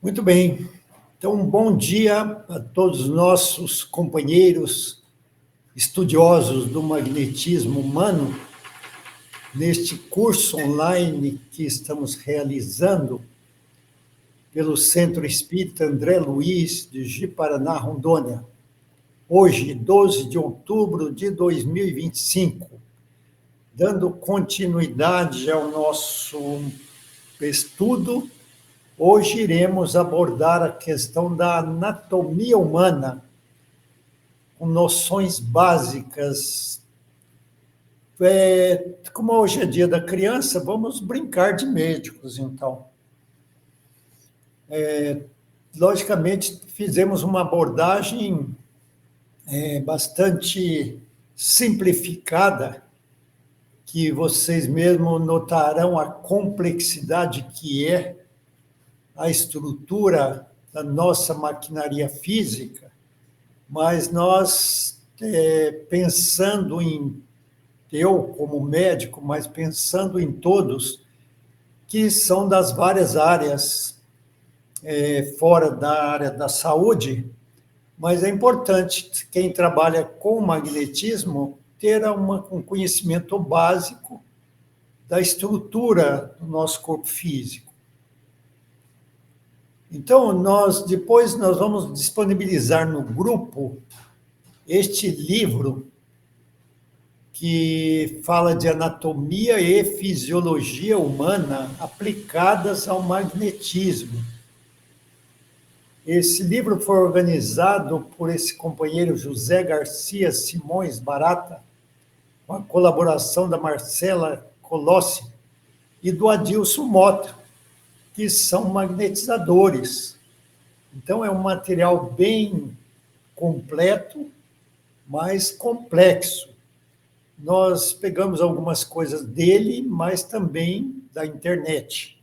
Muito bem. Então, um bom dia a todos os nossos companheiros estudiosos do magnetismo humano, neste curso online que estamos realizando pelo Centro Espírita André Luiz de Ji-Paraná, Rondônia. Hoje, 12 de outubro de 2025, dando continuidade ao nosso estudo. Hoje iremos abordar a questão da anatomia humana, com noções básicas. Como hoje é dia da criança, vamos brincar de médicos, então. Logicamente, fizemos uma abordagem bastante simplificada, que vocês mesmos notarão a complexidade que é a estrutura da nossa maquinaria física, mas nós, pensando em, eu como médico, mas pensando em todos, que são das várias áreas, fora da área da saúde, mas é importante quem trabalha com magnetismo ter um conhecimento básico da estrutura do nosso corpo físico. Então, depois nós vamos disponibilizar no grupo este livro que fala de anatomia e fisiologia humana aplicadas ao magnetismo. Esse livro foi organizado por esse companheiro José Garcia Simões Barata, com a colaboração da Marcela Colossi e do Adilson Mota, que são magnetizadores. Então, é um material bem completo, mas complexo. Nós pegamos algumas coisas dele, mas também da internet,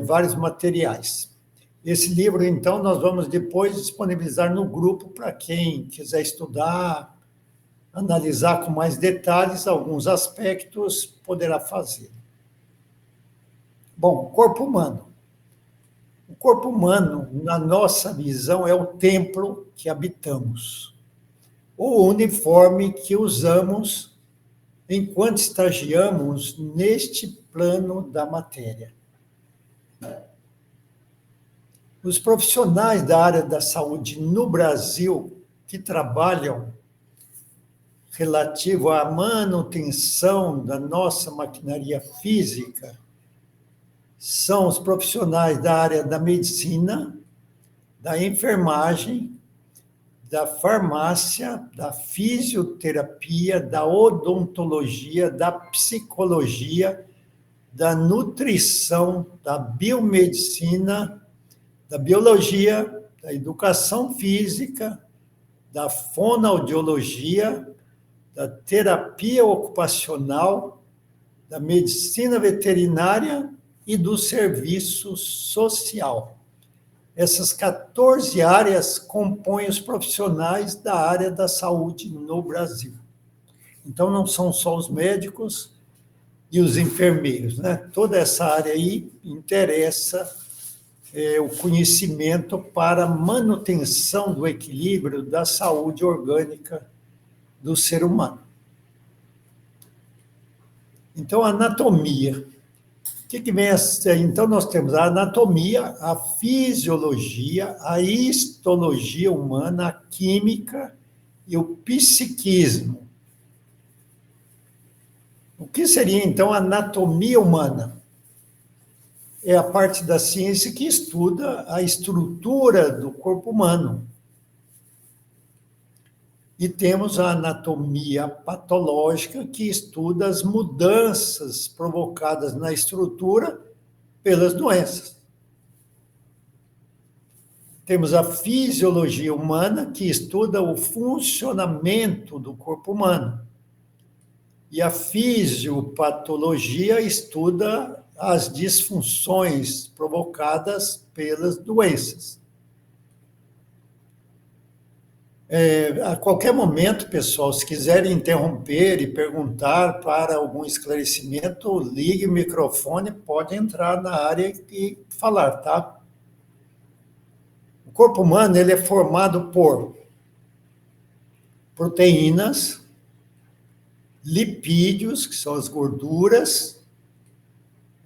vários materiais. Esse livro, então, nós vamos depois disponibilizar no grupo para quem quiser estudar, analisar com mais detalhes alguns aspectos, poderá fazer. Bom, corpo humano. O corpo humano, na nossa visão, é o templo que habitamos, o uniforme que usamos enquanto estagiamos neste plano da matéria. Os profissionais da área da saúde no Brasil que trabalham relativo à manutenção da nossa maquinaria física são os profissionais da área da medicina, da enfermagem, da farmácia, da fisioterapia, da odontologia, da psicologia, da nutrição, da biomedicina, da biologia, da educação física, da fonoaudiologia, da terapia ocupacional, da medicina veterinária e do serviço social. Essas 14 áreas compõem os profissionais da área da saúde no Brasil. Então, não são só os médicos e os enfermeiros, né? Toda essa área aí interessa o conhecimento para a manutenção do equilíbrio da saúde orgânica do ser humano. Então, a anatomia. O que vem a ser? Então, nós temos a anatomia, a fisiologia, a histologia humana, a química e o psiquismo. O que seria, então, a anatomia humana? É a parte da ciência que estuda a estrutura do corpo humano. E temos a anatomia patológica, que estuda as mudanças provocadas na estrutura pelas doenças. Temos a fisiologia humana, que estuda o funcionamento do corpo humano. E a fisiopatologia estuda as disfunções provocadas pelas doenças. A qualquer momento, pessoal, se quiserem interromper e perguntar para algum esclarecimento, ligue o microfone, pode entrar na área e falar, tá? O corpo humano ele é formado por proteínas, lipídios, que são as gorduras,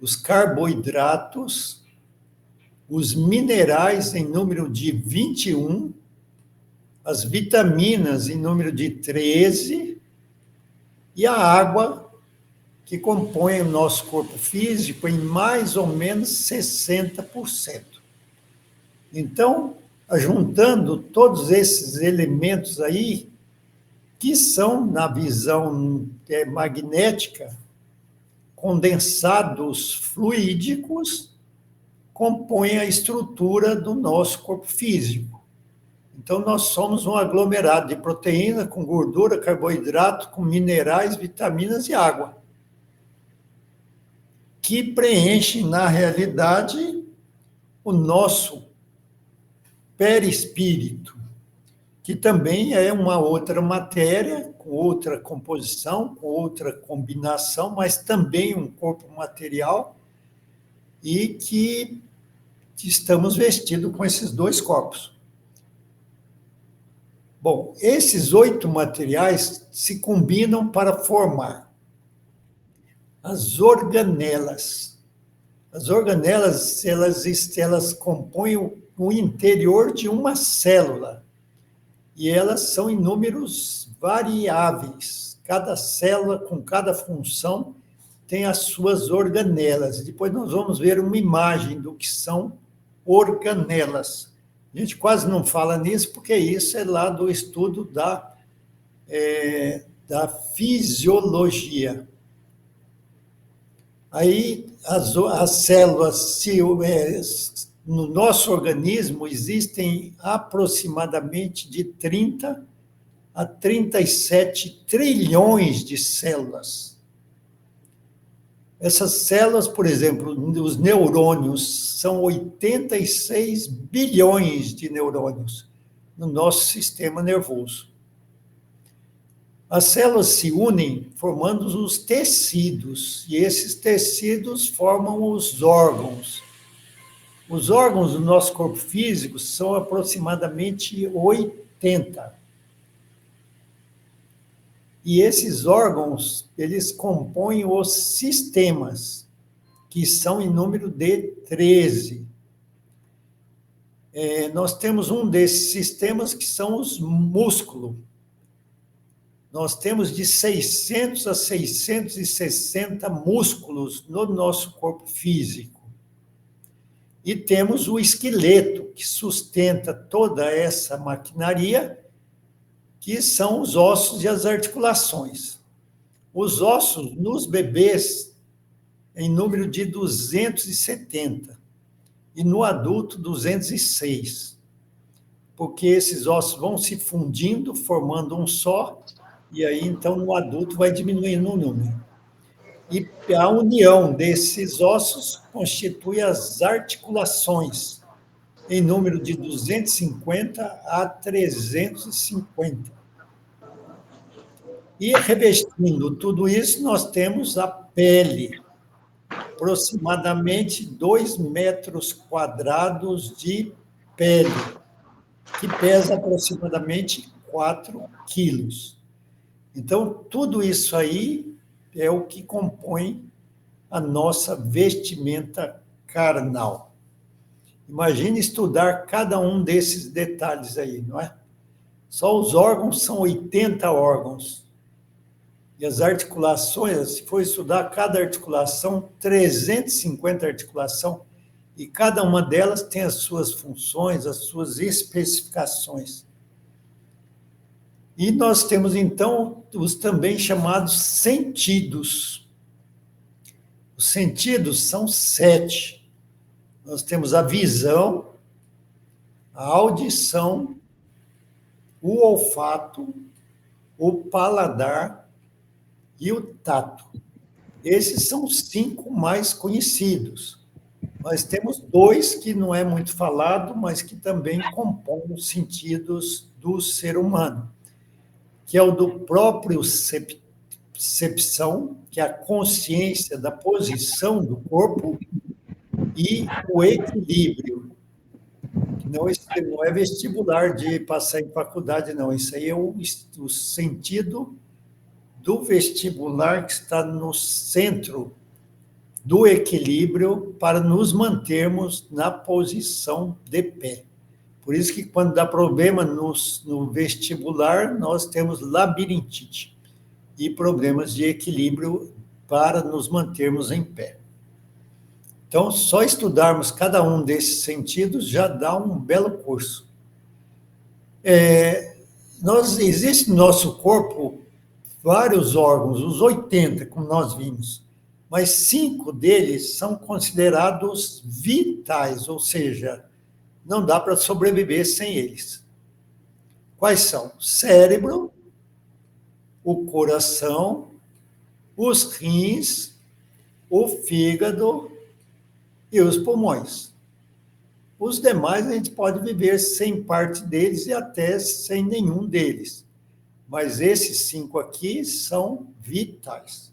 os carboidratos, os minerais em número de 21, as vitaminas em número de 13 e a água, que compõe o nosso corpo físico em mais ou menos 60%. Então, juntando todos esses elementos aí, que são, na visão magnética, condensados fluídicos, compõem a estrutura do nosso corpo físico. Então, nós somos um aglomerado de proteína com gordura, carboidrato, com minerais, vitaminas e água, que preenche, na realidade, o nosso perispírito, que também é uma outra matéria, com outra composição, com outra combinação, mas também um corpo material, e que estamos vestidos com esses dois corpos. Bom, esses 8 materiais se combinam para formar as organelas. As organelas, elas compõem o interior de uma célula, e elas são em números variáveis. Cada célula, com cada função, tem as suas organelas. Depois nós vamos ver uma imagem do que são organelas. A gente quase não fala nisso, porque isso é lá do estudo da fisiologia. Aí, as células, no nosso organismo, existem aproximadamente de 30 a 37 trilhões de células. Essas células, por exemplo, os neurônios, são 86 bilhões de neurônios no nosso sistema nervoso. As células se unem formando os tecidos, e esses tecidos formam os órgãos. Os órgãos do nosso corpo físico são aproximadamente 80. E esses órgãos, eles compõem os sistemas, que são em número de 13. Nós temos um desses sistemas que são os músculos. Nós temos de 600 a 660 músculos no nosso corpo físico. E temos o esqueleto, que sustenta toda essa maquinaria, que são os ossos e as articulações. Os ossos, nos bebês, em número de 270, e no adulto, 206. Porque esses ossos vão se fundindo, formando um só, e aí, então, no adulto vai diminuindo o número. E a união desses ossos constitui as articulações, em número de 250 a 350. E revestindo tudo isso, nós temos a pele, aproximadamente 2 metros quadrados de pele, que pesa aproximadamente 4 quilos. Então, tudo isso aí é o que compõe a nossa vestimenta carnal. Imagine estudar cada um desses detalhes aí, não é? Só os órgãos são 80 órgãos. E as articulações, se for estudar cada articulação, 350 articulações, e cada uma delas tem as suas funções, as suas especificações. E nós temos, então, os também chamados sentidos. Os sentidos são 7. Nós temos a visão, a audição, o olfato, o paladar e o tato. Esses são os 5 mais conhecidos. Nós temos 2 que não é muito falado, mas que também compõem os sentidos do ser humano, que é o do próprio percepção, que é a consciência da posição do corpo, e o equilíbrio. Não, isso não é vestibular de passar em faculdade, não. Isso aí é o sentido do vestibular que está no centro do equilíbrio para nos mantermos na posição de pé. Por isso que quando dá problema no vestibular, nós temos labirintite e problemas de equilíbrio para nos mantermos em pé. Então, só estudarmos cada um desses sentidos já dá um belo curso. Existe no nosso corpo vários órgãos, os 80, como nós vimos, mas 5 deles são considerados vitais, ou seja, não dá para sobreviver sem eles. Quais são? O cérebro, o coração, os rins, o fígado e os pulmões. Os demais a gente pode viver sem parte deles e até sem nenhum deles. Mas esses 5 aqui são vitais.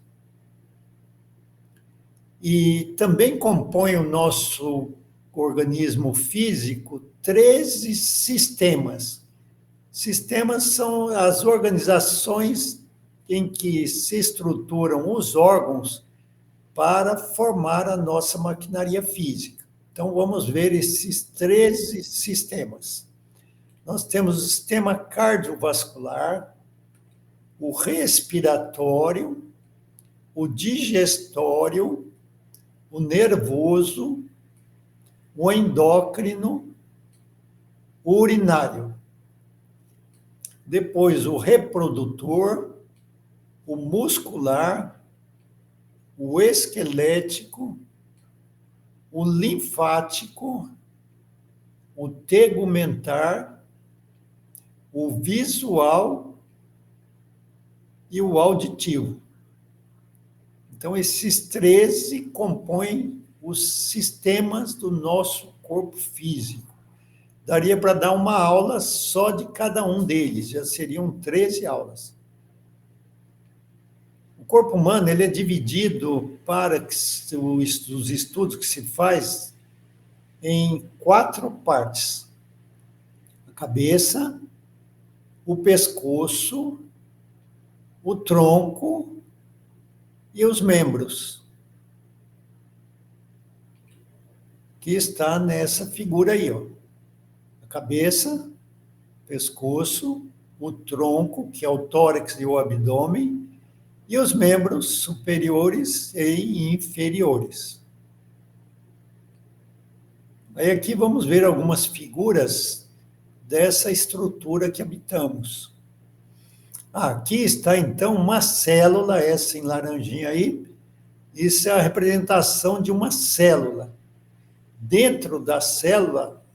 E também compõem o nosso organismo físico 13 sistemas. Sistemas são as organizações em que se estruturam os órgãos para formar a nossa maquinaria física. Então, vamos ver esses 13 sistemas. Nós temos o sistema cardiovascular, o respiratório, o digestório, o nervoso, o endócrino, o urinário. Depois, o reprodutor, o muscular, o esquelético, o linfático, o tegumentar, o visual e o auditivo. Então, esses 13 compõem os sistemas do nosso corpo físico. Daria para dar uma aula só de cada um deles, já seriam 13 aulas. O corpo humano ele é dividido para os estudos que se faz em 4 partes. A cabeça, o pescoço, o tronco e os membros, que está nessa figura aí, ó. A cabeça, pescoço, o tronco, que é o tórax e o abdômen, e os membros superiores e inferiores. Aí aqui vamos ver algumas figuras dessa estrutura que habitamos. Aqui está, então, uma célula, essa em laranjinha aí. Isso é a representação de uma célula. Dentro da célula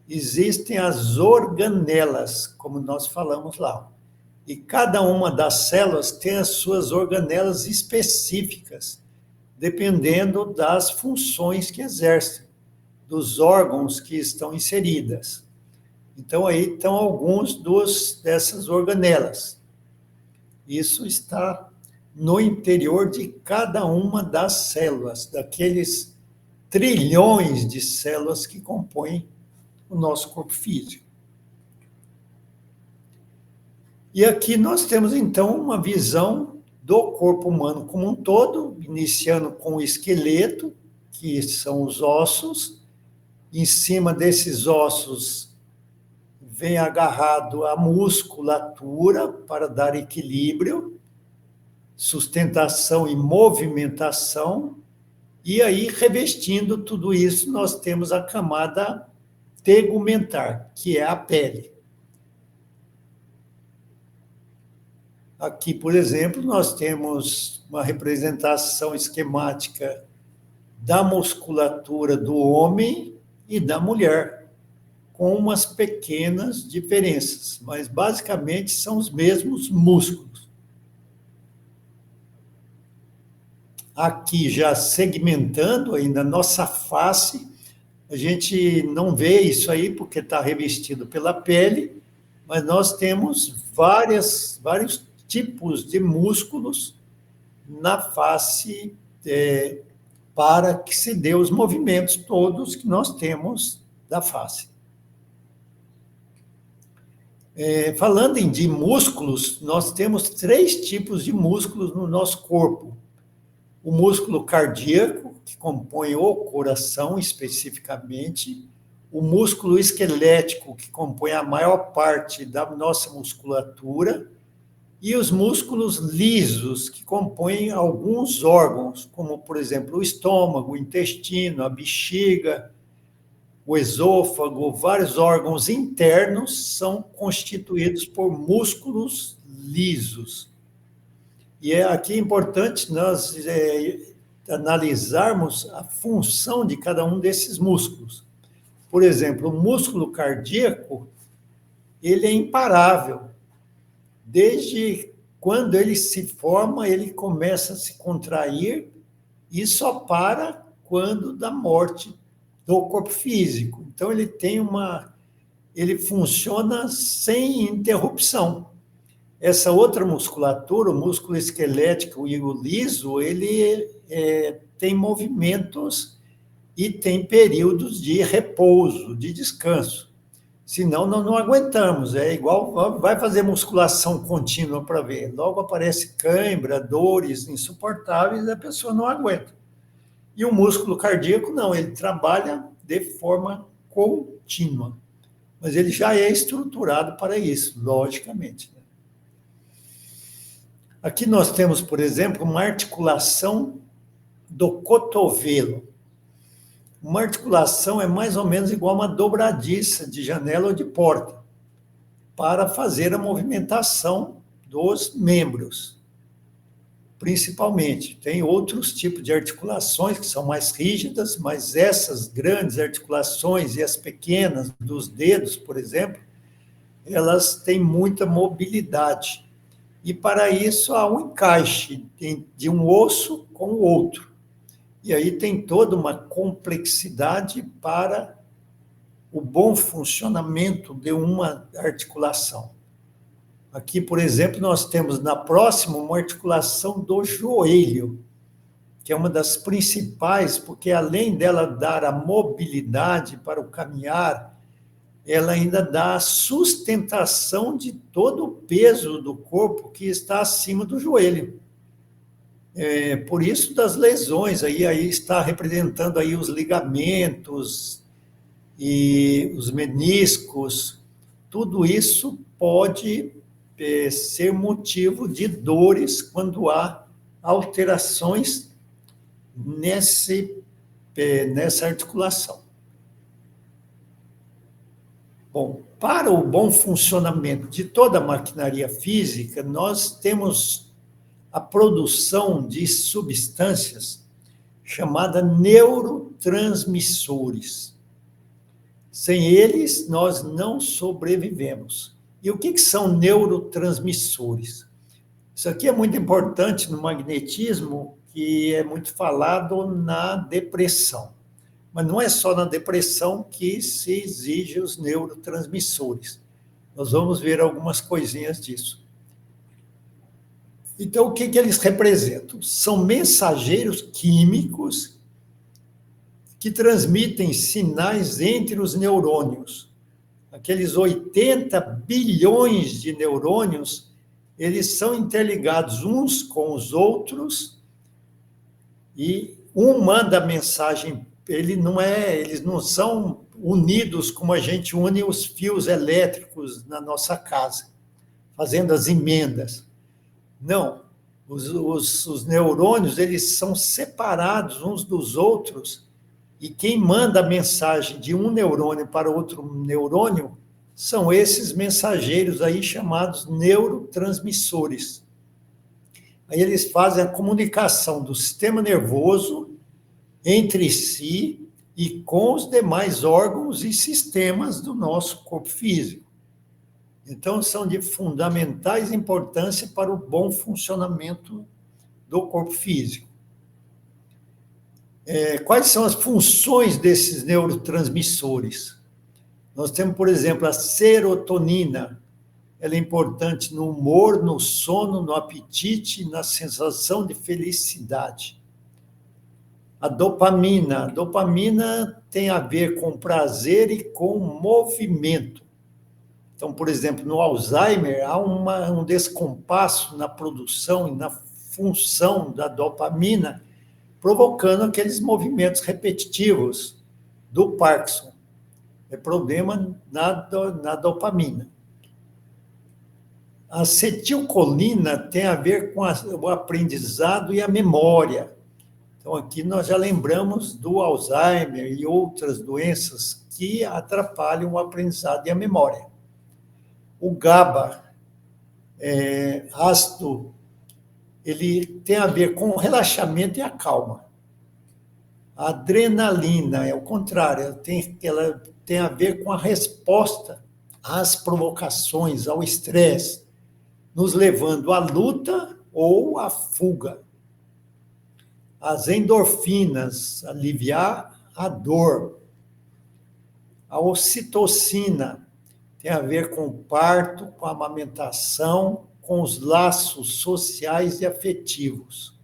existem as organelas, como nós falamos lá. E cada uma das células tem as suas organelas específicas, dependendo das funções que exercem, dos órgãos que estão inseridas. Então, aí estão alguns dessas organelas. Isso está no interior de cada uma das células, daqueles trilhões de células que compõem o nosso corpo físico. E aqui nós temos, então, uma visão do corpo humano como um todo, iniciando com o esqueleto, que são os ossos. Em cima desses ossos vem agarrado a musculatura para dar equilíbrio, sustentação e movimentação. E aí, revestindo tudo isso, nós temos a camada tegumentar, que é a pele. Aqui, por exemplo, nós temos uma representação esquemática da musculatura do homem e da mulher, com umas pequenas diferenças, mas basicamente são os mesmos músculos. Aqui, já segmentando ainda a nossa face, a gente não vê isso aí porque está revestido pela pele, mas nós temos vários tipos de músculos na face para que se dê os movimentos todos que nós temos da face. Falando de músculos, nós temos 3 tipos de músculos no nosso corpo. O músculo cardíaco, que compõe o coração especificamente, o músculo esquelético, que compõe a maior parte da nossa musculatura, e os músculos lisos, que compõem alguns órgãos, como, por exemplo, o estômago, o intestino, a bexiga, o esôfago, vários órgãos internos são constituídos por músculos lisos. E aqui é importante nós analisarmos a função de cada um desses músculos. Por exemplo, o músculo cardíaco, ele é imparável. Desde quando ele se forma, ele começa a se contrair e só para quando da morte do corpo físico. Então, ele funciona sem interrupção. Essa outra musculatura, o músculo esquelético e o liso, ele tem movimentos e tem períodos de repouso, de descanso. Senão, nós não aguentamos. É igual, vai fazer musculação contínua para ver. Logo aparece cãibra, dores insuportáveis, a pessoa não aguenta. E o músculo cardíaco, não, ele trabalha de forma contínua. Mas ele já é estruturado para isso, logicamente. Aqui nós temos, por exemplo, uma articulação do cotovelo. Uma articulação é mais ou menos igual a uma dobradiça de janela ou de porta, para fazer a movimentação dos membros, principalmente. Tem outros tipos de articulações que são mais rígidas, mas essas grandes articulações e as pequenas dos dedos, por exemplo, elas têm muita mobilidade. E para isso há um encaixe de um osso com o outro. E aí tem toda uma complexidade para o bom funcionamento de uma articulação. Aqui, por exemplo, nós temos na próxima uma articulação do joelho, que é uma das principais, porque além dela dar a mobilidade para o caminhar, ela ainda dá a sustentação de todo o peso do corpo que está acima do joelho. Por isso das lesões, aí está representando aí os ligamentos e os meniscos, tudo isso pode ser motivo de dores quando há alterações nessa articulação. Bom, para o bom funcionamento de toda a maquinaria física, nós temos a produção de substâncias chamada neurotransmissores. Sem eles, nós não sobrevivemos. E o que são neurotransmissores? Isso aqui é muito importante no magnetismo, que é muito falado na depressão. Mas não é só na depressão que se exige os neurotransmissores. Nós vamos ver algumas coisinhas disso. Então, o que eles representam? São mensageiros químicos que transmitem sinais entre os neurônios. Aqueles 80 bilhões de neurônios, eles são interligados uns com os outros e um manda a mensagem, eles não são unidos como a gente une os fios elétricos na nossa casa, fazendo as emendas. Não, os neurônios, eles são separados uns dos outros e quem manda a mensagem de um neurônio para outro neurônio são esses mensageiros aí chamados neurotransmissores. Aí eles fazem a comunicação do sistema nervoso entre si e com os demais órgãos e sistemas do nosso corpo físico. Então, são de fundamentais importância para o bom funcionamento do corpo físico. Quais são as funções desses neurotransmissores? Nós temos, por exemplo, a serotonina. Ela é importante no humor, no sono, no apetite e na sensação de felicidade. A dopamina. A dopamina tem a ver com prazer e com movimento. Então, por exemplo, no Alzheimer, há um descompasso na produção e na função da dopamina, provocando aqueles movimentos repetitivos do Parkinson. É problema na dopamina. A acetilcolina tem a ver com o aprendizado e a memória. Então, aqui nós já lembramos do Alzheimer e outras doenças que atrapalham o aprendizado e a memória. O GABA, ácido, ele tem a ver com o relaxamento e a calma. A adrenalina é o contrário, ela tem a ver com a resposta às provocações, ao estresse, nos levando à luta ou à fuga. As endorfinas, aliviar a dor. A ocitocina tem a ver com o parto, com a amamentação, com os laços sociais e afetivos.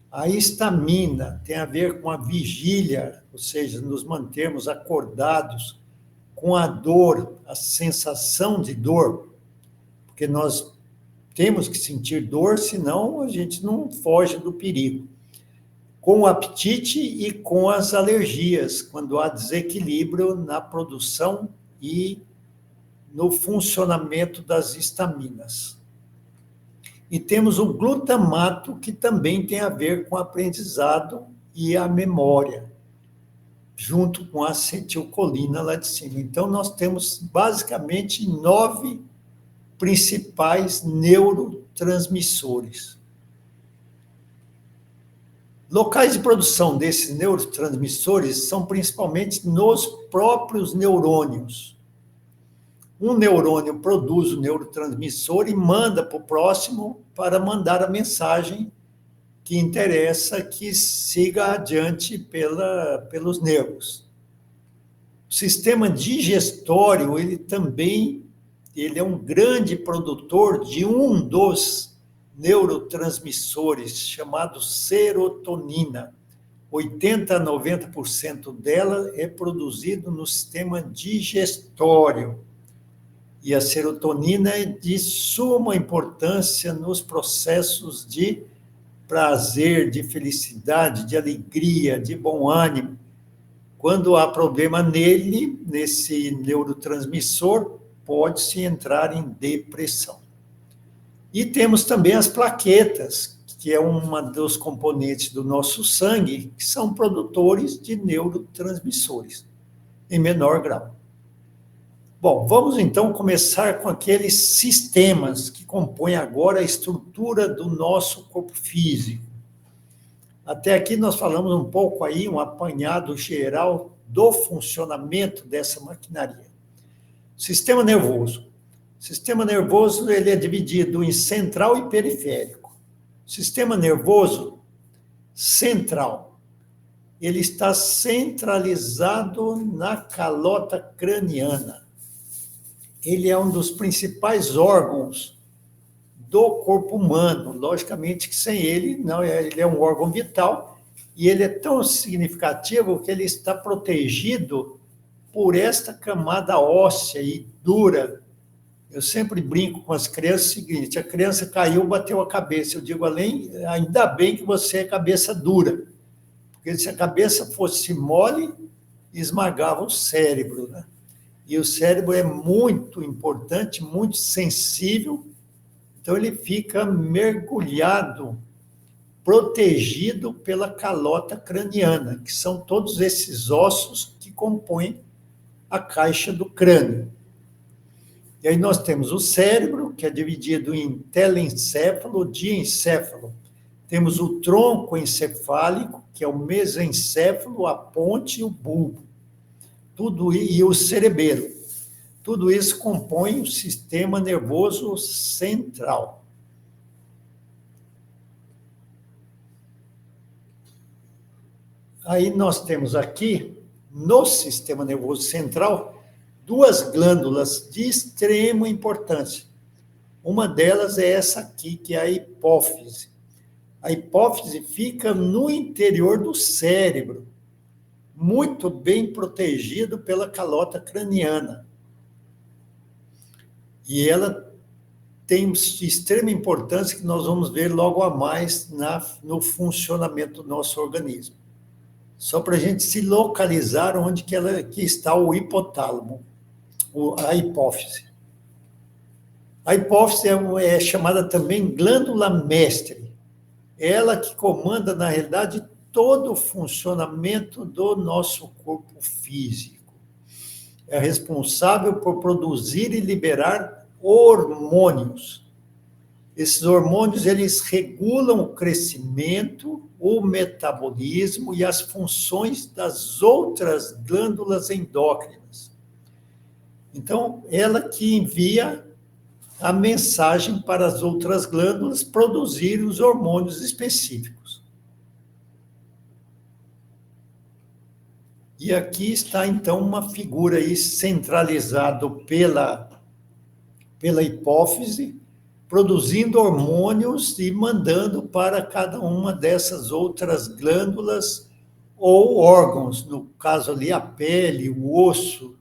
A histamina tem a ver com a vigília, ou seja, nos mantermos acordados, com a dor, a sensação de dor, porque nós temos que sentir dor, senão a gente não foge do perigo. Com o apetite e com as alergias, quando há desequilíbrio na produção e no funcionamento das histaminas. E temos o glutamato, que também tem a ver com o aprendizado e a memória, junto com a acetilcolina lá de cima. Então, nós temos basicamente 9 principais neurotransmissores. Locais de produção desses neurotransmissores são principalmente nos próprios neurônios. Um neurônio produz o neurotransmissor e manda para o próximo para mandar a mensagem que interessa que siga adiante pelos nervos. O sistema digestório, ele é um grande produtor de um dos neurotransmissores, chamado serotonina. 80% a 90% dela é produzido no sistema digestório. E a serotonina é de suma importância nos processos de prazer, de felicidade, de alegria, de bom ânimo. Quando há problema nesse neurotransmissor, pode-se entrar em depressão. E temos também as plaquetas, que é uma dos componentes do nosso sangue, que são produtores de neurotransmissores, em menor grau. Bom, vamos então começar com aqueles sistemas que compõem agora a estrutura do nosso corpo físico. Até aqui nós falamos um pouco aí, um apanhado geral do funcionamento dessa maquinaria. Sistema nervoso. O sistema nervoso ele é dividido em central e periférico. O sistema nervoso central, ele está centralizado na calota craniana. Ele é um dos principais órgãos do corpo humano. Logicamente que sem ele, não, ele é um órgão vital e ele é tão significativo que ele está protegido por esta camada óssea e dura. Eu sempre brinco com as crianças o seguinte: a criança caiu, bateu a cabeça. Eu digo, ainda bem que você é cabeça dura, porque se a cabeça fosse mole, esmagava o cérebro, né? E o cérebro é muito importante, muito sensível, então ele fica mergulhado, protegido pela calota craniana, que são todos esses ossos que compõem a caixa do crânio. E aí nós temos o cérebro, que é dividido em telencéfalo, diencéfalo. Temos o tronco encefálico, que é o mesencéfalo, a ponte e o bulbo. E o cerebelo. Tudo isso compõe o sistema nervoso central. Aí nós temos aqui, no sistema nervoso central, 2 glândulas de extrema importância. Uma delas é essa aqui, que é a hipófise. A hipófise fica no interior do cérebro, muito bem protegido pela calota craniana. E ela tem extrema importância que nós vamos ver logo a mais no funcionamento do nosso organismo. Só para a gente se localizar onde que está o hipotálamo, a hipófise. A hipófise é chamada também glândula mestre. Ela que comanda, na realidade, todo o funcionamento do nosso corpo físico. É responsável por produzir e liberar hormônios. Esses hormônios, eles regulam o crescimento, o metabolismo e as funções das outras glândulas endócrinas. Então, ela que envia a mensagem para as outras glândulas produzirem os hormônios específicos. E aqui está, então, uma figura aí centralizada pela hipófise, produzindo hormônios e mandando para cada uma dessas outras glândulas ou órgãos, no caso ali a pele, o osso,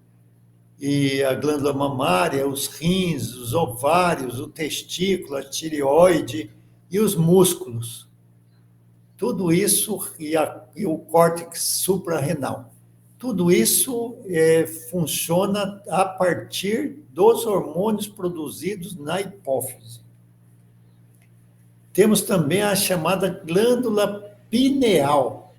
e a glândula mamária, os rins, os ovários, o testículo, a tireoide e os músculos. Tudo isso, e o córtex suprarrenal. Tudo isso funciona a partir dos hormônios produzidos na hipófise. Temos também a chamada glândula pineal.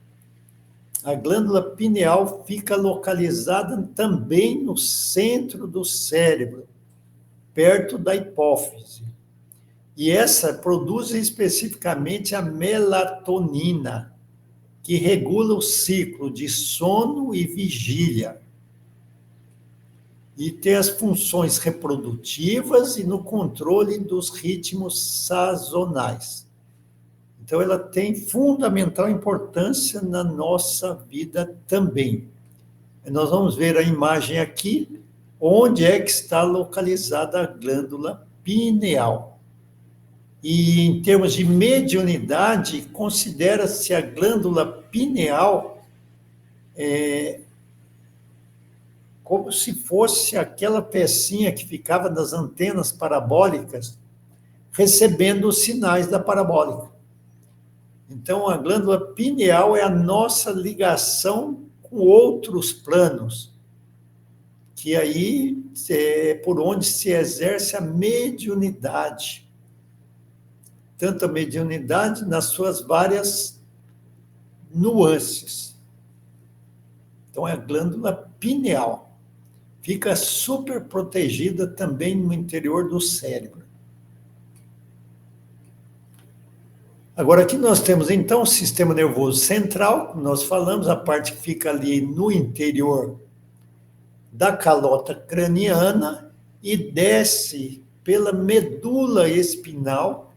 A glândula pineal fica localizada também no centro do cérebro, perto da hipófise. E essa produz especificamente a melatonina, que regula o ciclo de sono e vigília. E tem as funções reprodutivas e no controle dos ritmos sazonais. Então, ela tem fundamental importância na nossa vida também. Nós vamos ver a imagem aqui, onde é que está localizada a glândula pineal. E, em termos de mediunidade, considera-se a glândula pineal como se fosse aquela pecinha que ficava nas antenas parabólicas, recebendo os sinais da parabólica. Então, a glândula pineal é a nossa ligação com outros planos, que aí é por onde se exerce a mediunidade. Tanto a mediunidade nas suas várias nuances. Então, é a glândula pineal. Fica super protegida também no interior do cérebro. Agora, aqui nós temos, então, o sistema nervoso central, nós falamos, a parte que fica ali no interior da calota craniana e desce pela medula espinal,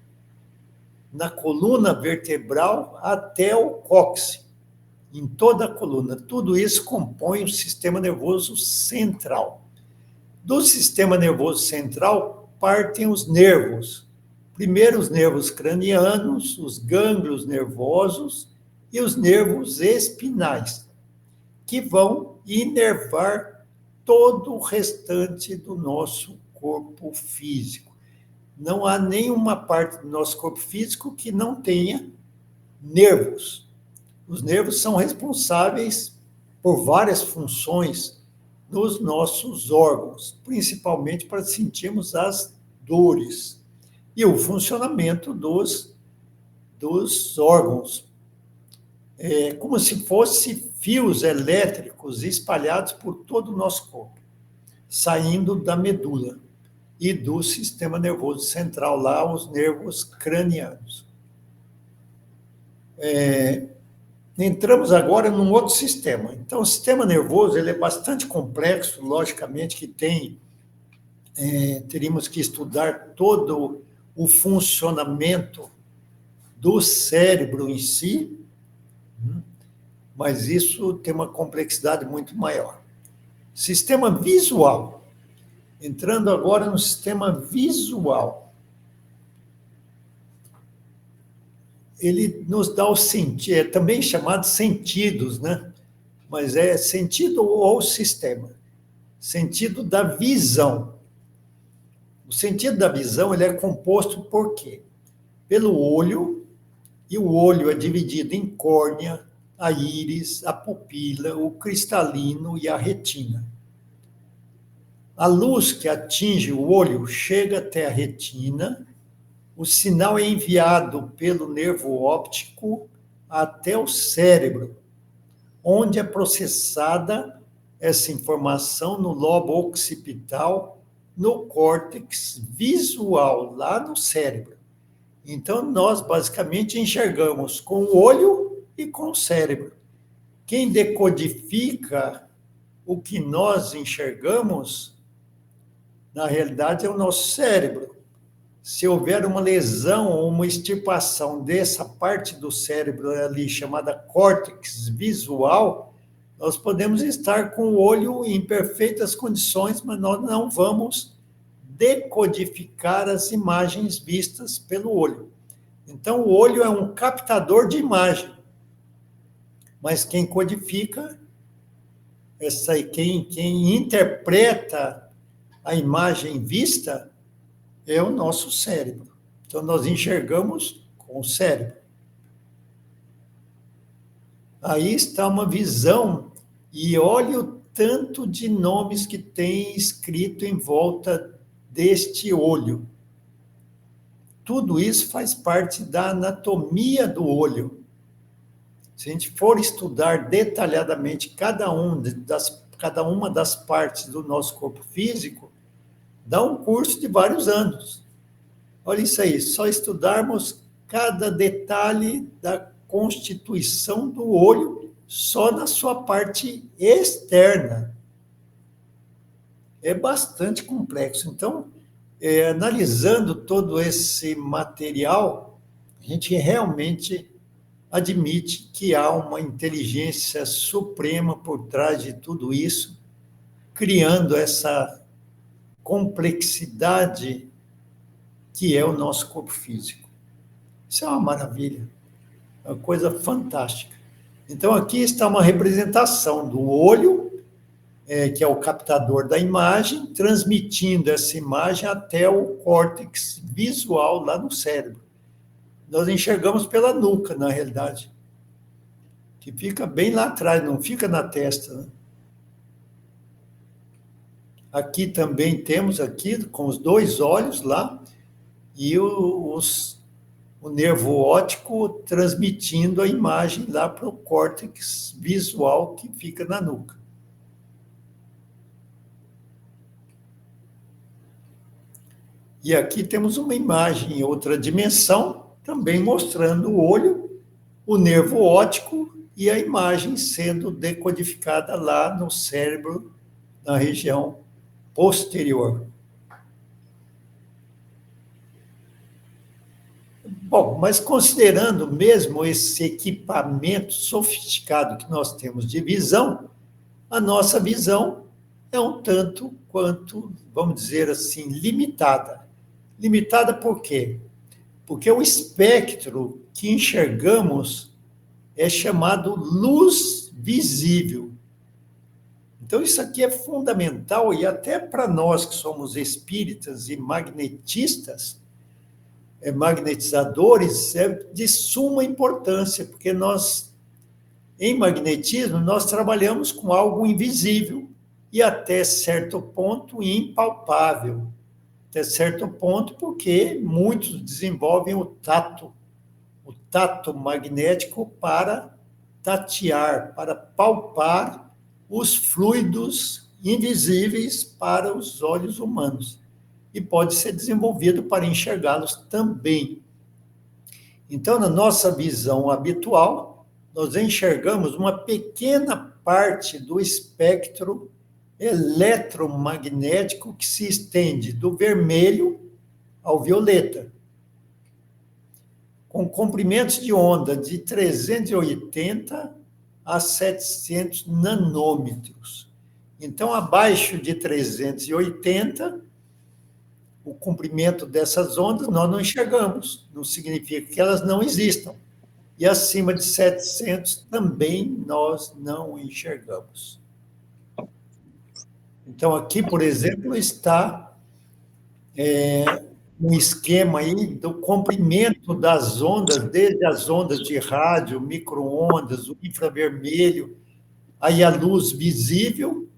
na coluna vertebral até o cóccix, em toda a coluna. Tudo isso compõe o sistema nervoso central. Do sistema nervoso central partem os nervos. Primeiro os nervos cranianos, os gânglios nervosos e os nervos espinais, que vão inervar todo o restante do nosso corpo físico. Não há nenhuma parte do nosso corpo físico que não tenha nervos. Os nervos são responsáveis por várias funções nos nossos órgãos, principalmente para sentirmos as dores e o funcionamento dos órgãos. É como se fossem fios elétricos espalhados por todo o nosso corpo, saindo da medula e do sistema nervoso central, lá os nervos cranianos. Entramos agora num outro sistema. Então, o sistema nervoso ele é bastante complexo, logicamente que teríamos que estudar todo o funcionamento do cérebro em si, mas isso tem uma complexidade muito maior. Sistema visual. Entrando agora no sistema visual. Ele nos dá o sentido, é também chamado sentidos, né? Mas é sentido ou sistema. Sentido da visão. O sentido da visão ele é composto por quê? Pelo olho, e o olho é dividido em córnea, a íris, a pupila, o cristalino e a retina. A luz que atinge o olho chega até a retina, o sinal é enviado pelo nervo óptico até o cérebro, onde é processada essa informação no lobo occipital, no córtex visual, lá no cérebro. Então, nós basicamente enxergamos com o olho e com o cérebro. Quem decodifica o que nós enxergamos, na realidade, é o nosso cérebro. Se houver uma lesão ou uma extirpação dessa parte do cérebro ali, chamada córtex visual, nós podemos estar com o olho em perfeitas condições, mas nós não vamos decodificar as imagens vistas pelo olho. Então, o olho é um captador de imagem, mas quem codifica, quem interpreta a imagem vista é o nosso cérebro. Então, nós enxergamos com o cérebro. Aí está uma visão, e olha o tanto de nomes que tem escrito em volta deste olho. Tudo isso faz parte da anatomia do olho. Se a gente for estudar detalhadamente cada uma das partes do nosso corpo físico, dá um curso de vários anos. Olha isso aí, só estudarmos cada detalhe da constituição do olho só na sua parte externa. É bastante complexo. Então, analisando todo esse material, a gente realmente admite que há uma inteligência suprema por trás de tudo isso, criando essa complexidade que é o nosso corpo físico. Isso é uma maravilha, uma coisa fantástica. Então, aqui está uma representação do olho, que é o captador da imagem, transmitindo essa imagem até o córtex visual lá no cérebro. Nós enxergamos pela nuca, na realidade, que fica bem lá atrás, não fica na testa, né? Aqui também temos, aqui, com os dois olhos lá, e o nervo óptico transmitindo a imagem lá para o córtex visual que fica na nuca. E aqui temos uma imagem em outra dimensão, também mostrando o olho, o nervo óptico e a imagem sendo decodificada lá no cérebro, na região posterior. Bom, mas considerando mesmo esse equipamento sofisticado que nós temos de visão, a nossa visão é um tanto quanto, vamos dizer assim, limitada. Limitada por quê? Porque o espectro que enxergamos é chamado luz visível. Então, isso aqui é fundamental, e até para nós que somos espíritas e magnetizadores, é de suma importância, porque nós, em magnetismo, nós trabalhamos com algo invisível e até certo ponto impalpável. Até certo ponto, porque muitos desenvolvem o tato magnético para tatear, para palpar os fluidos invisíveis para os olhos humanos. E pode ser desenvolvido para enxergá-los também. Então, na nossa visão habitual, nós enxergamos uma pequena parte do espectro eletromagnético que se estende do vermelho ao violeta, com comprimentos de onda de 380 a 700 nanômetros. Então, abaixo de 380, o comprimento dessas ondas nós não enxergamos, não significa que elas não existam. E acima de 700 também nós não enxergamos. Então, aqui, por exemplo, está um esquema aí do comprimento das ondas, desde as ondas de rádio, micro-ondas, o infravermelho, aí a luz visível,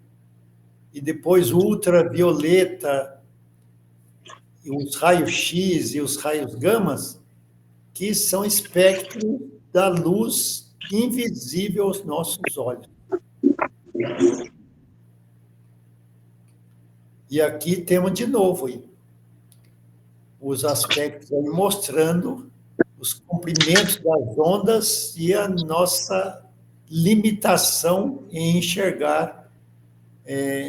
e depois o ultravioleta, e os raios-x e os raios gamas, que são espectros da luz invisível aos nossos olhos. E aqui temos de novo aí, os aspectos aí mostrando os comprimentos das ondas e a nossa limitação em enxergar.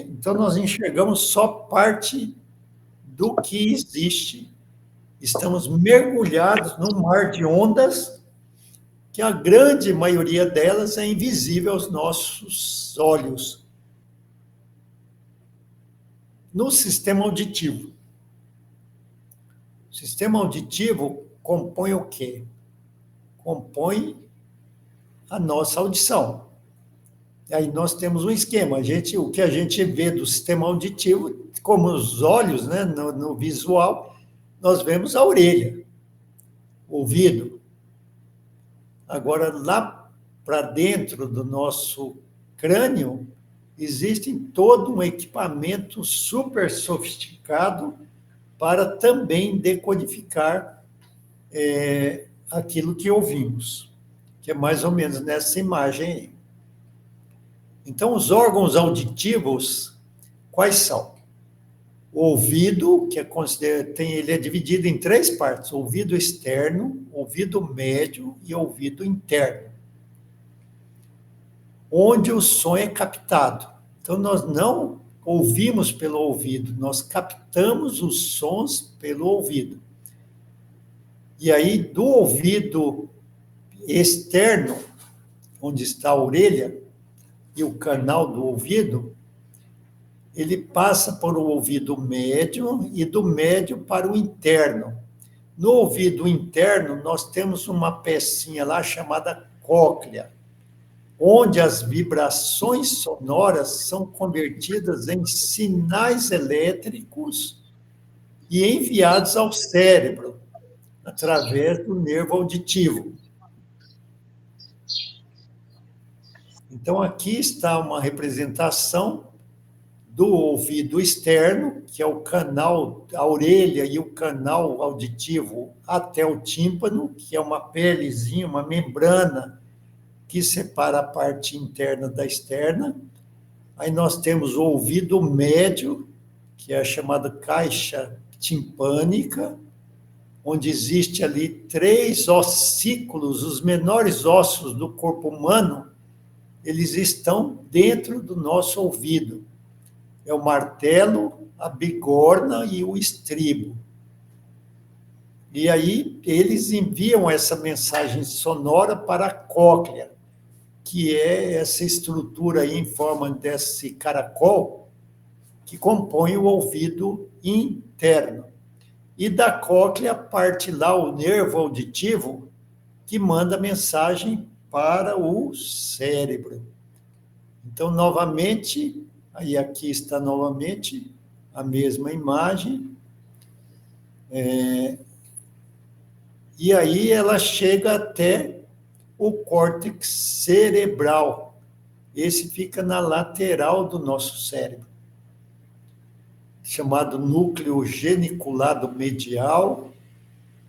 Então, nós enxergamos só parte do que existe. Estamos mergulhados num mar de ondas que a grande maioria delas é invisível aos nossos olhos. No sistema auditivo. O sistema auditivo compõe o quê? Compõe a nossa audição. E aí nós temos um esquema. O que a gente vê do sistema auditivo, como os olhos, né, no visual, nós vemos a orelha, o ouvido. Agora, lá para dentro do nosso crânio, existe todo um equipamento super sofisticado para também decodificar aquilo que ouvimos, que é mais ou menos nessa imagem aí. Então, os órgãos auditivos, quais são? O ouvido, que ele é dividido em 3 partes: ouvido externo, ouvido médio e ouvido interno, onde o som é captado. Então, nós não ouvimos pelo ouvido, nós captamos os sons pelo ouvido. E aí, do ouvido externo, onde está a orelha e o canal do ouvido, ele passa por o ouvido médio e do médio para o interno. No ouvido interno, nós temos uma pecinha lá chamada cóclea, onde as vibrações sonoras são convertidas em sinais elétricos e enviados ao cérebro, através do nervo auditivo. Então, aqui está uma representação do ouvido externo, que é o canal, a orelha e o canal auditivo até o tímpano, que é uma pelezinha, uma membrana que separa a parte interna da externa. Aí nós temos o ouvido médio, que é a chamada caixa timpânica, onde existe ali 3 ossículos, os menores ossos do corpo humano, eles estão dentro do nosso ouvido. É o martelo, a bigorna e o estribo. E aí eles enviam essa mensagem sonora para a cóclea, que é essa estrutura aí em forma desse caracol que compõe o ouvido interno. E da cóclea parte lá o nervo auditivo que manda a mensagem para o cérebro. Então, novamente, aí aqui está novamente a mesma imagem. E aí ela chega até o córtex cerebral. Esse fica na lateral do nosso cérebro, chamado núcleo geniculado medial,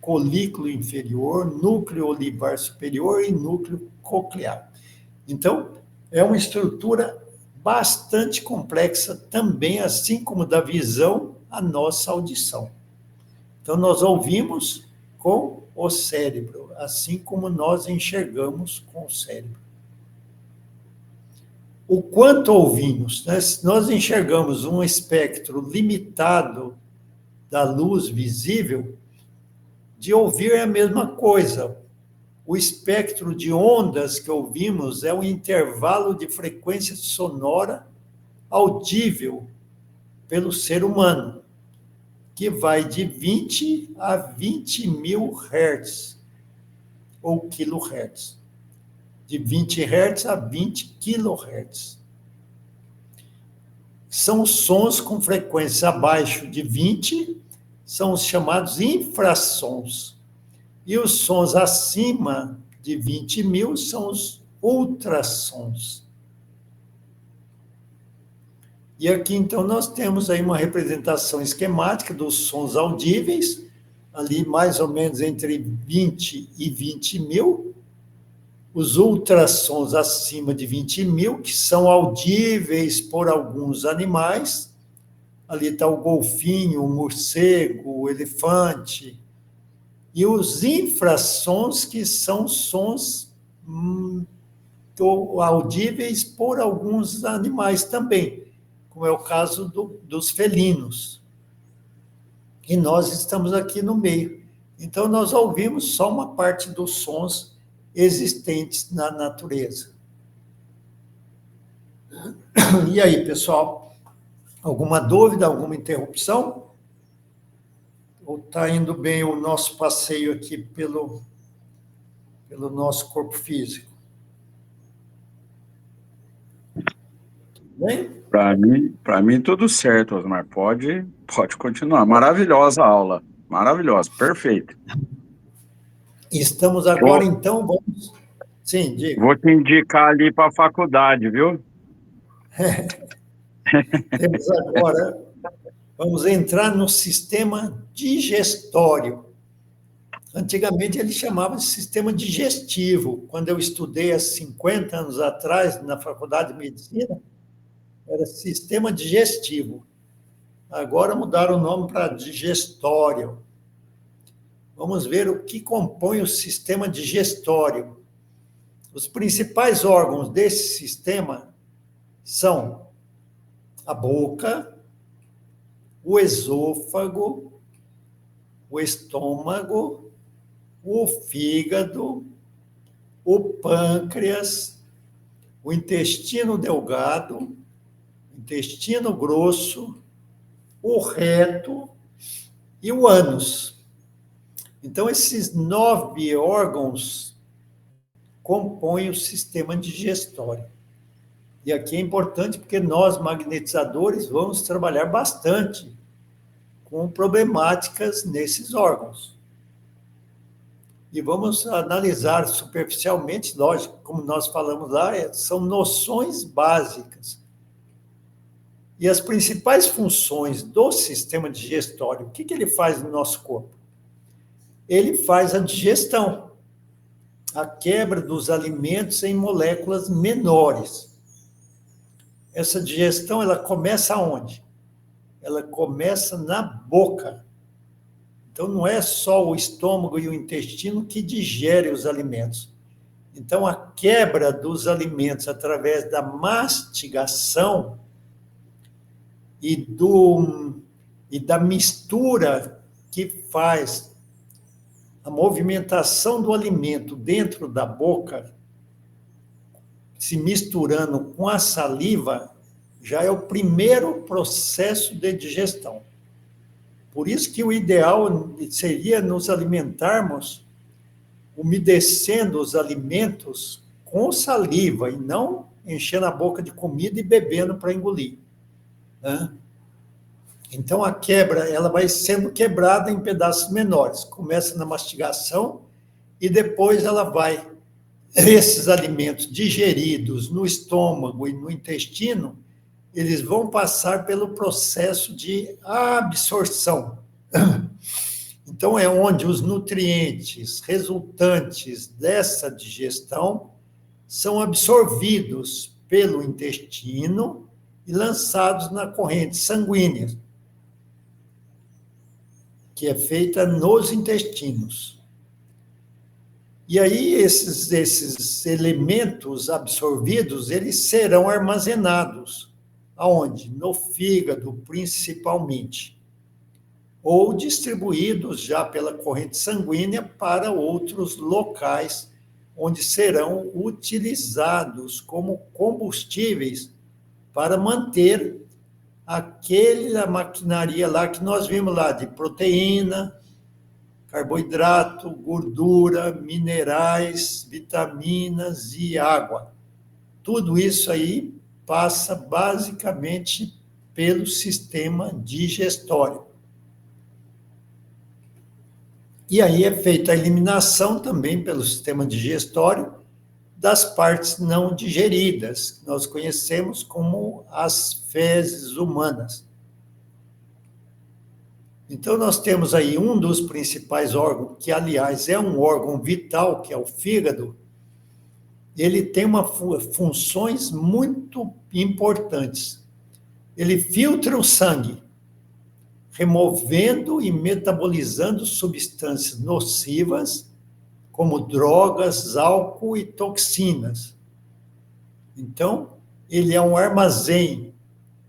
colículo inferior, núcleo olivar superior e núcleo coclear. Então, é uma estrutura bastante complexa também, assim como da visão, a nossa audição. Então, nós ouvimos com o cérebro, assim como nós enxergamos com o cérebro. O quanto ouvimos, né? Nós enxergamos um espectro limitado da luz visível, de ouvir é a mesma coisa. O espectro de ondas que ouvimos é um intervalo de frequência sonora audível pelo ser humano, que vai de 20 a 20 mil hertz, ou quilohertz. De 20 hertz a 20 quilohertz. São sons com frequência abaixo de 20 são os chamados infrassons. E os sons acima de 20 mil são os ultrassons. E aqui, então, nós temos aí uma representação esquemática dos sons audíveis, ali mais ou menos entre 20 e 20 mil, os ultrassons acima de 20 mil, que são audíveis por alguns animais, ali está o golfinho, o morcego, o elefante, e os infrassons, que são sons audíveis por alguns animais também, como é o caso dos felinos. E nós estamos aqui no meio. Então, nós ouvimos só uma parte dos sons existentes na natureza. E aí, pessoal? Alguma dúvida, alguma interrupção? Ou está indo bem o nosso passeio aqui pelo nosso corpo físico? Tudo bem? Para mim, tudo certo, Osmar. Pode continuar. Maravilhosa a aula. Maravilhosa, perfeito. Estamos agora, então, vamos... Sim, diga. Vou te indicar ali para a faculdade, viu? Temos agora... Vamos entrar no sistema digestório. Antigamente ele chamava de sistema digestivo. Quando eu estudei há 50 anos atrás, na Faculdade de Medicina, era sistema digestivo. Agora mudaram o nome para digestório. Vamos ver o que compõe o sistema digestório. Os principais órgãos desse sistema são a boca, o esôfago, o estômago, o fígado, o pâncreas, o intestino delgado, o intestino grosso, o reto e o ânus. Então, esses 9 órgãos compõem o sistema digestório. E aqui é importante porque nós, magnetizadores, vamos trabalhar bastante com problemáticas nesses órgãos. E vamos analisar superficialmente, lógico, como nós falamos lá, são noções básicas. E as principais funções do sistema digestório, o que ele faz no nosso corpo? Ele faz a digestão, a quebra dos alimentos em moléculas menores. Essa digestão, ela começa onde? Ela começa na boca. Então, não é só o estômago e o intestino que digerem os alimentos. Então, a quebra dos alimentos através da mastigação e da mistura que faz a movimentação do alimento dentro da boca, se misturando com a saliva, já é o primeiro processo de digestão. Por isso que o ideal seria nos alimentarmos umedecendo os alimentos com saliva e não enchendo a boca de comida e bebendo para engolir. Né? Então, a quebra ela vai sendo quebrada em pedaços menores. Começa na mastigação e depois ela vai... Esses alimentos digeridos no estômago e no intestino, eles vão passar pelo processo de absorção. Então, é onde os nutrientes resultantes dessa digestão são absorvidos pelo intestino e lançados na corrente sanguínea, que é feita nos intestinos. E aí, esses elementos absorvidos, eles serão armazenados. Aonde? No fígado, principalmente. Ou distribuídos já pela corrente sanguínea para outros locais, onde serão utilizados como combustíveis para manter aquela maquinaria lá que nós vimos lá, de proteína, carboidrato, gordura, minerais, vitaminas e água. Tudo isso aí passa basicamente pelo sistema digestório. E aí é feita a eliminação também pelo sistema digestório das partes não digeridas, que nós conhecemos como as fezes humanas. Então, nós temos aí um dos principais órgãos, que, aliás, é um órgão vital, que é o fígado. Ele tem funções muito importantes. Ele filtra o sangue, removendo e metabolizando substâncias nocivas, como drogas, álcool e toxinas. Então, ele é um armazém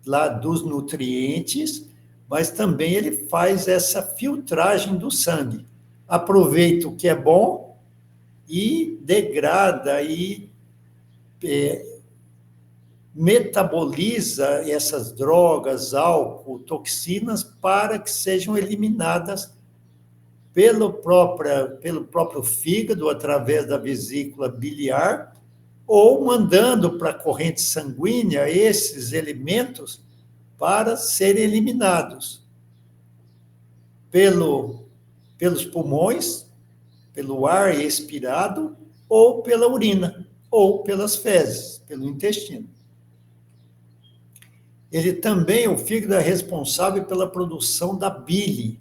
lá dos nutrientes, mas também ele faz essa filtragem do sangue. Aproveita o que é bom e degrada e metaboliza essas drogas, álcool, toxinas, para que sejam eliminadas pelo próprio fígado, através da vesícula biliar, ou mandando para a corrente sanguínea esses elementos para serem eliminados pelos pulmões, pelo ar expirado, ou pela urina, ou pelas fezes, pelo intestino. Ele também, o fígado, é responsável pela produção da bile,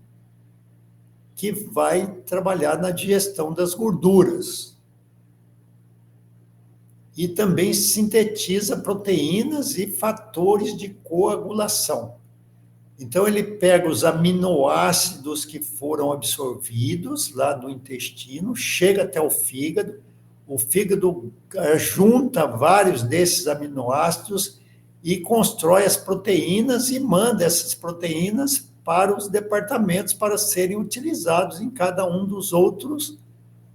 que vai trabalhar na digestão das gorduras. E também sintetiza proteínas e fatores de coagulação. Então, ele pega os aminoácidos que foram absorvidos lá do intestino, chega até o fígado junta vários desses aminoácidos e constrói as proteínas e manda essas proteínas para os departamentos para serem utilizados em cada um dos outros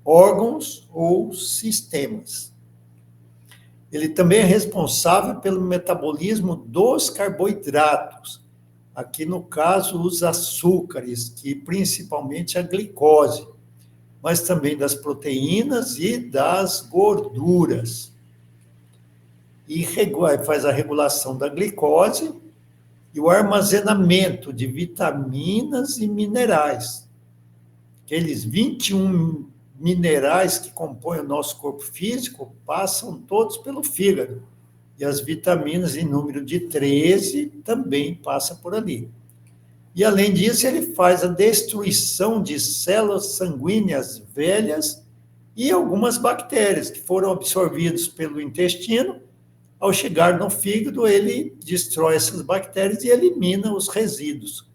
órgãos ou sistemas. Ele também é responsável pelo metabolismo dos carboidratos, aqui no caso os açúcares, que principalmente a glicose, mas também das proteínas e das gorduras. E faz a regulação da glicose e o armazenamento de vitaminas e minerais. Aqueles 21 minerais que compõem o nosso corpo físico passam todos pelo fígado. E as vitaminas, em número de 13, também passam por ali. E, além disso, ele faz a destruição de células sanguíneas velhas e algumas bactérias que foram absorvidas pelo intestino. Ao chegar no fígado, ele destrói essas bactérias e elimina os resíduos,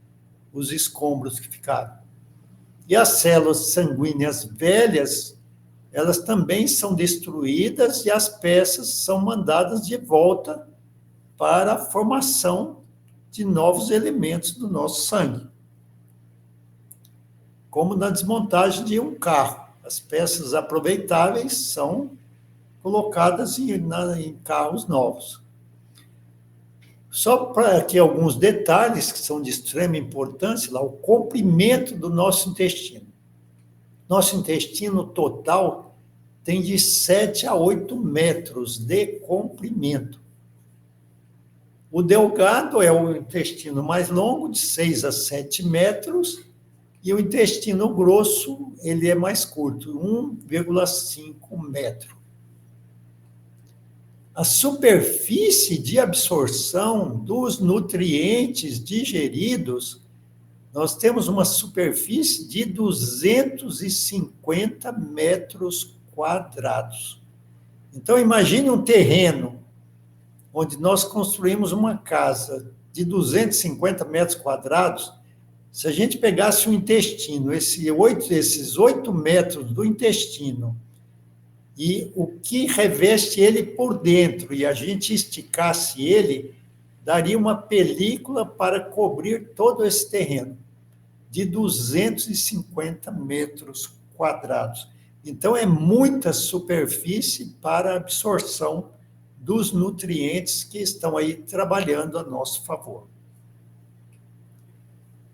os escombros que ficaram. E as células sanguíneas velhas, elas também são destruídas e as peças são mandadas de volta para a formação de novos elementos do nosso sangue. Como na desmontagem de um carro. As peças aproveitáveis são colocadas em carros novos. Só para aqui alguns detalhes que são de extrema importância, lá, o comprimento do nosso intestino. Nosso intestino total tem de 7 a 8 metros de comprimento. O delgado é o intestino mais longo, de 6 a 7 metros, e o intestino grosso, ele é mais curto, 1,5 metro. A superfície de absorção dos nutrientes digeridos, nós temos uma superfície de 250 metros quadrados. Então, imagine um terreno onde nós construímos uma casa de 250 metros quadrados. Se a gente pegasse o intestino, esses 8 metros do intestino, e o que reveste ele por dentro, e a gente esticasse ele, daria uma película para cobrir todo esse terreno, de 250 metros quadrados. Então, é muita superfície para a absorção dos nutrientes que estão aí trabalhando a nosso favor.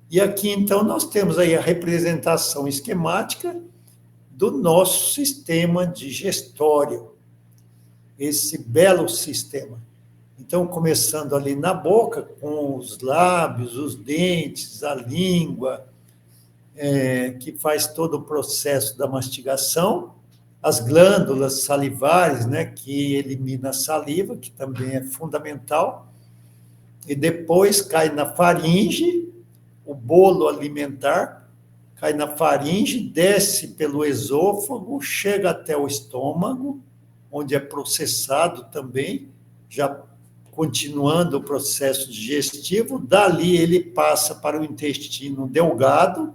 E aqui, então, nós temos aí a representação esquemática do nosso sistema digestório, esse belo sistema. Então, começando ali na boca, com os lábios, os dentes, a língua, que faz todo o processo da mastigação, as glândulas salivares, né, que elimina a saliva, que também é fundamental, e depois cai na faringe, o bolo alimentar, cai na faringe, desce pelo esôfago, chega até o estômago, onde é processado também, já continuando o processo digestivo. Dali ele passa para o intestino delgado,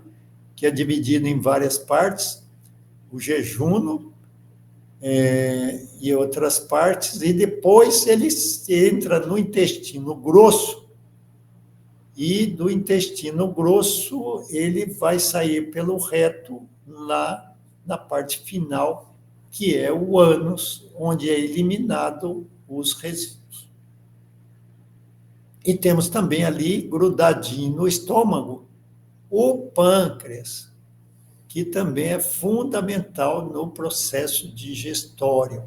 que é dividido em várias partes, o jejuno e outras partes, e depois ele entra no intestino grosso, e do intestino grosso ele vai sair pelo reto lá na parte final, que é o ânus, onde é eliminado os resíduos. E temos também ali, grudadinho no estômago, o pâncreas, que também é fundamental no processo digestório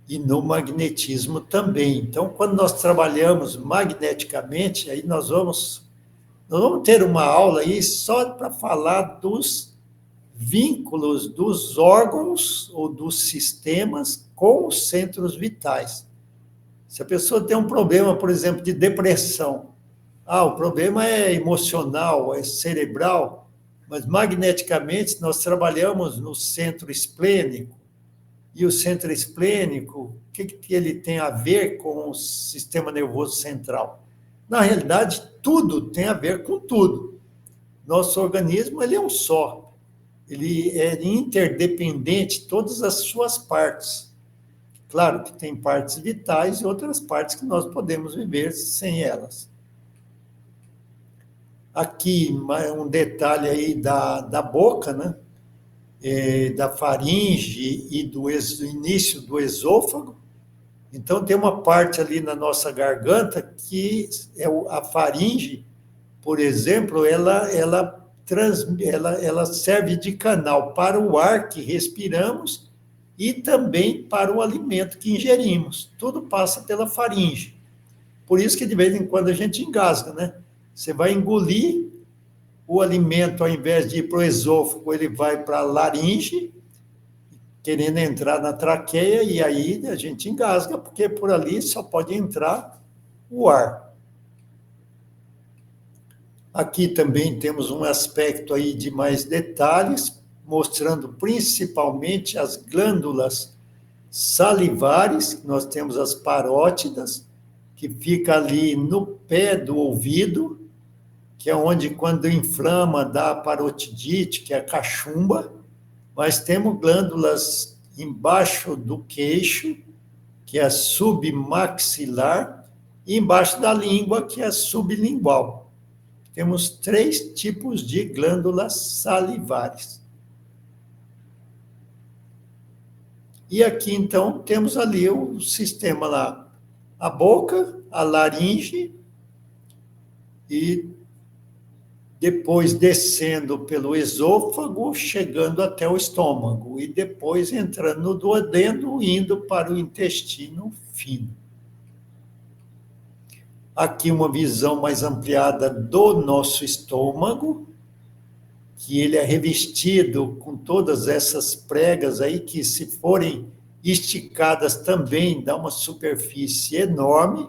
e no magnetismo também. Então, quando nós trabalhamos magneticamente, aí nós vamos ter uma aula aí só para falar dos vínculos dos órgãos ou dos sistemas com os centros vitais. Se a pessoa tem um problema, por exemplo, de depressão, o problema é emocional, é cerebral, mas magneticamente nós trabalhamos no centro esplênico, e o centro esplênico, o que ele tem a ver com o sistema nervoso central? Na realidade, tudo tem a ver com tudo. Nosso organismo ele é um só, ele é interdependente, todas as suas partes. Claro que tem partes vitais e outras partes que nós podemos viver sem elas. Aqui, um detalhe aí da boca, né? Da faringe e do início do esôfago. Então, tem uma parte ali na nossa garganta que é a faringe, por exemplo, ela serve de canal para o ar que respiramos e também para o alimento que ingerimos. Tudo passa pela faringe. Por isso que, de vez em quando, a gente engasga, né? Você vai engolir o alimento, ao invés de ir para o esôfago, ele vai para a laringe, querendo entrar na traqueia, e aí a gente engasga, porque por ali só pode entrar o ar. Aqui também temos um aspecto aí de mais detalhes, mostrando principalmente as glândulas salivares. Nós temos as parótidas, que fica ali no pé do ouvido, que é onde, quando inflama, dá a parotidite, que é a cachumba. Mas temos glândulas embaixo do queixo, que é a submaxilar, e embaixo da língua, que é a sublingual. Temos 3 tipos de glândulas salivares. E aqui, então, temos ali o sistema lá, a boca, a laringe, e depois descendo pelo esôfago, chegando até o estômago, e depois entrando no duodeno, indo para o intestino fino. Aqui uma visão mais ampliada do nosso estômago, que ele é revestido com todas essas pregas aí, que, se forem esticadas também, dá uma superfície enorme.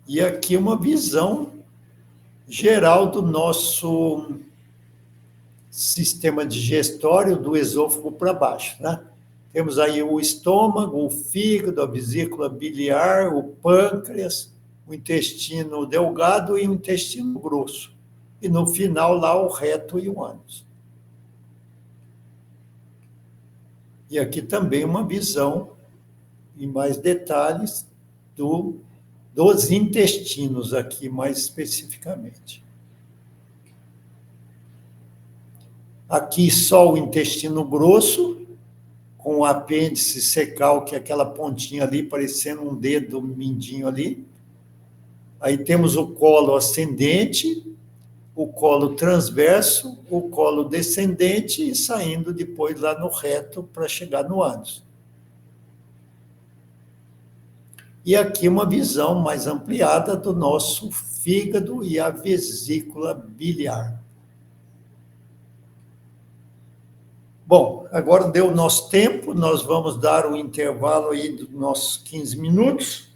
E aqui uma visão geral do nosso sistema digestório, do esôfago para baixo, né? Temos aí o estômago, o fígado, a vesícula biliar, o pâncreas, o intestino delgado e o intestino grosso. E no final lá o reto e o ânus. E aqui também uma visão em mais detalhes dos intestinos, aqui mais especificamente. Aqui só o intestino grosso, com o apêndice secal, que é aquela pontinha ali, parecendo um dedo mindinho ali. Aí temos o colo ascendente, o colo transverso, o colo descendente, e saindo depois lá no reto para chegar no ânus. E aqui uma visão mais ampliada do nosso fígado e a vesícula biliar. Bom, agora deu o nosso tempo, nós vamos dar um intervalo aí dos nossos 15 minutos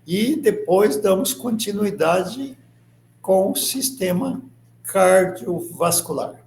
e depois damos continuidade com o sistema cardiovascular.